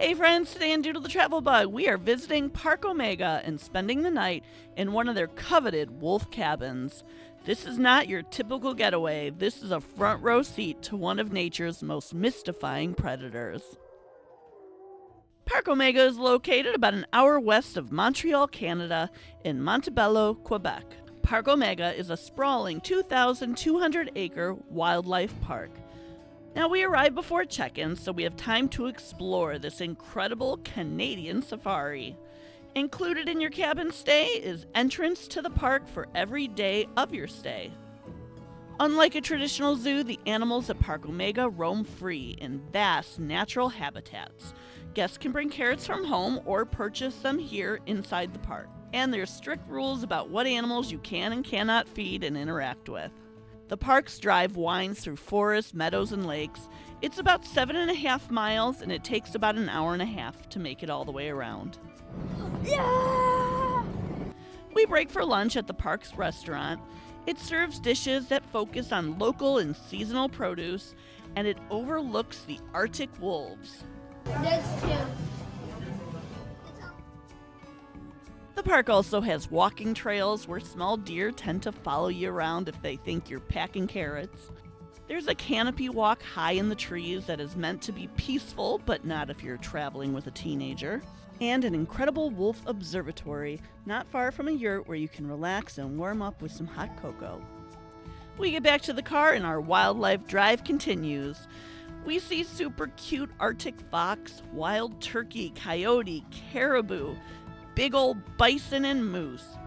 Hey friends, today on Doodle the Travel Bug, we are visiting Parc Omega and spending the night in one of their coveted wolf cabins. This is not your typical getaway. This is a front row seat to one of nature's most mystifying predators. Parc Omega is located about an hour west of Montreal, Canada, in Montebello, Quebec. Parc Omega is a sprawling 2,200-acre wildlife park. Now, we arrived before check-in, so we have time to explore this incredible Canadian safari. Included in your cabin stay is entrance to the park for every day of your stay. Unlike a traditional zoo, the animals at Parc Omega roam free in vast natural habitats. Guests can bring carrots from home or purchase them here inside the park. And there's strict rules about what animals you can and cannot feed and interact with. The park's drive winds through forests, meadows, and lakes. It's about 7.5 miles, and it takes about an hour and a half to make it all the way around. Yeah! We break for lunch at the park's restaurant. It serves dishes that focus on local and seasonal produce, and it overlooks the Arctic wolves. There's two. The park also has walking trails where small deer tend to follow you around if they think you're packing carrots. There's a canopy walk high in the trees that is meant to be peaceful, but not if you're traveling with a teenager. And an incredible wolf observatory not far from a yurt where you can relax and warm up with some hot cocoa. We get back to the car and our wildlife drive continues. We see super cute Arctic fox, wild turkey, coyote, caribou, big old bison and moose.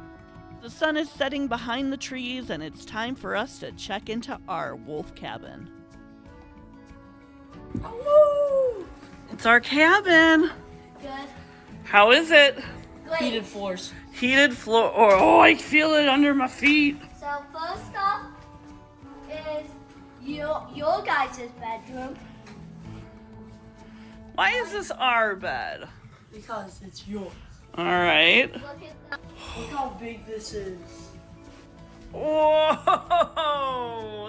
The sun is setting behind the trees and it's time for us to check into our wolf cabin. Woo! It's our cabin. Good. How is it? Great. Heated floors. Heated floor. Oh, I feel it under my feet. So first off is your guys' bedroom. Why is this our bed? Because it's yours. All right. Look at the Look how big this is. Whoa,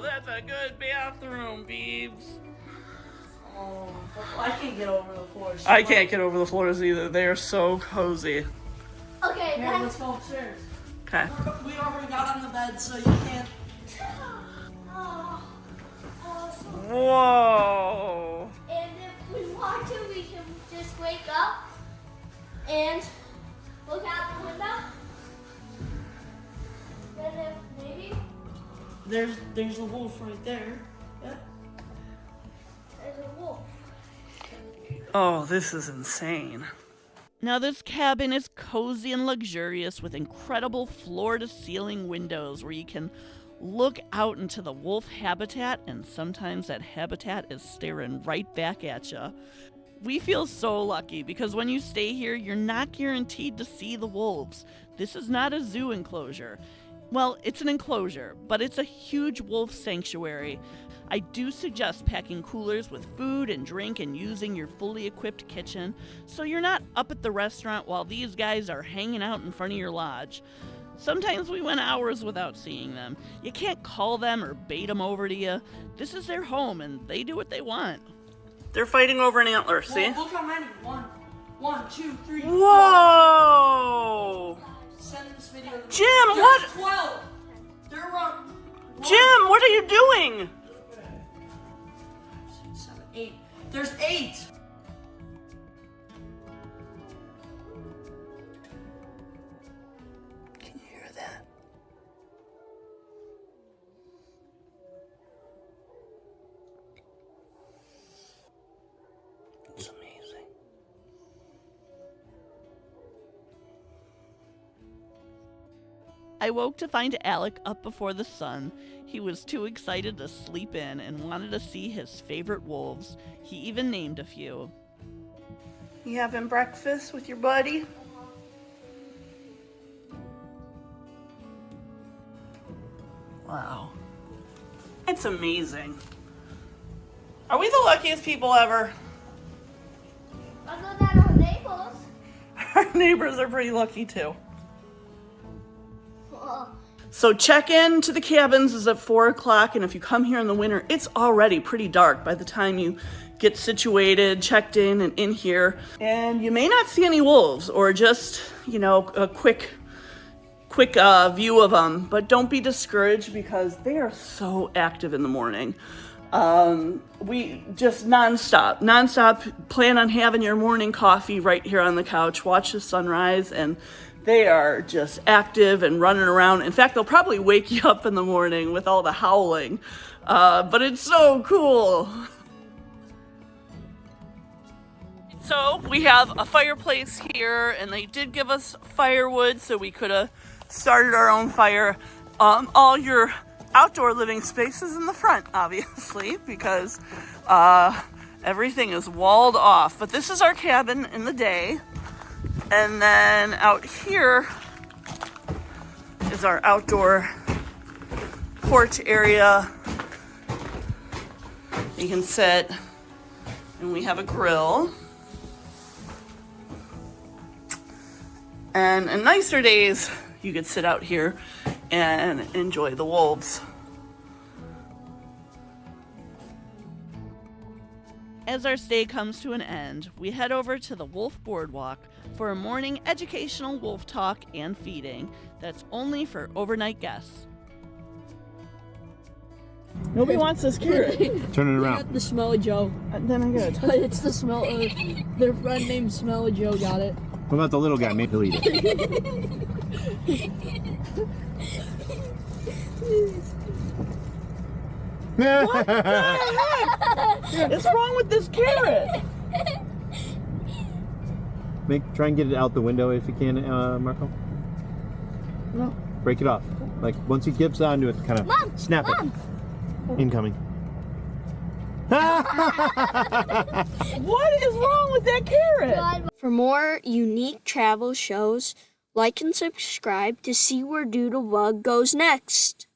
that's a good bathroom, Beebs. Oh, I can't get over the floors. I can't get over the floors either. They are so cozy. Okay, Here, then let's go upstairs. Okay. We already got on the bed, so you can't. oh, so Whoa. and if we want to, we can just wake up and look out the window. Then if maybe There's a wolf right there. Yeah. there's a wolf. Oh, this is insane. Now, this cabin is cozy and luxurious with incredible floor-to-ceiling windows where you can look out into the wolf habitat, and sometimes that habitat is staring right back at you. We feel so lucky because when you stay here, you're not guaranteed to see the wolves. This is not a zoo enclosure. Well, it's an enclosure, but it's a huge wolf sanctuary. I do suggest packing coolers with food and drink and using your fully equipped kitchen so you're not up at the restaurant while these guys are hanging out in front of your lodge. Sometimes we went hours without seeing them. You can't call them or bait them over to you. This is their home and they do what they want. They're fighting over an antler, see? Well, look how many. One, two, three, Whoa! Send this video to me. Jim, There's what? 12. They're around. Jim, what are you doing? 6, 7, 8. There's 8. Can you hear that? It's amazing. I woke to find Alec up before the sun. He was too excited to sleep in and wanted to see his favorite wolves. He even named a few. You having breakfast with your buddy? Wow. It's amazing. Are we the luckiest people ever? Other than our neighbors. Our neighbors are pretty lucky too. So check-in to the cabins is at 4 o'clock, and if you come here in the winter, it's already pretty dark by the time you get situated, checked in, and in here. And you may not see any wolves, or just, you know, a quick view of them, but don't be discouraged because they are so active in the morning. We just nonstop plan on having your morning coffee right here on the couch, watch the sunrise, and they are just active and running around. In fact, they'll probably wake you up in the morning with all the howling, but it's so cool. So we have a fireplace here, and they did give us firewood so we could have started our own fire. All your outdoor living space is in the front, obviously, because everything is walled off. But this is our cabin in the day. And then out here is our outdoor porch area. You can sit, and we have a grill. And in nicer days, you could sit out here and enjoy the wolves. As our stay comes to an end, we head over to the Wolf Boardwalk for a morning educational wolf talk and feeding that's only for overnight guests. Nobody wants this carrot. Turn it around. Got the Smelly Joe. Then I got it. It's the smell. Their friend named Smelly Joe got it. What about the little guy? Maybe he'll eat it. What the heck? What's wrong with this carrot? Try and get it out the window if you can, Marco. No. Break it off. Like once he gives onto it, kind of snap it. Incoming. What is wrong with that carrot? For more unique travel shows, like and subscribe to see where Doodlebug goes next.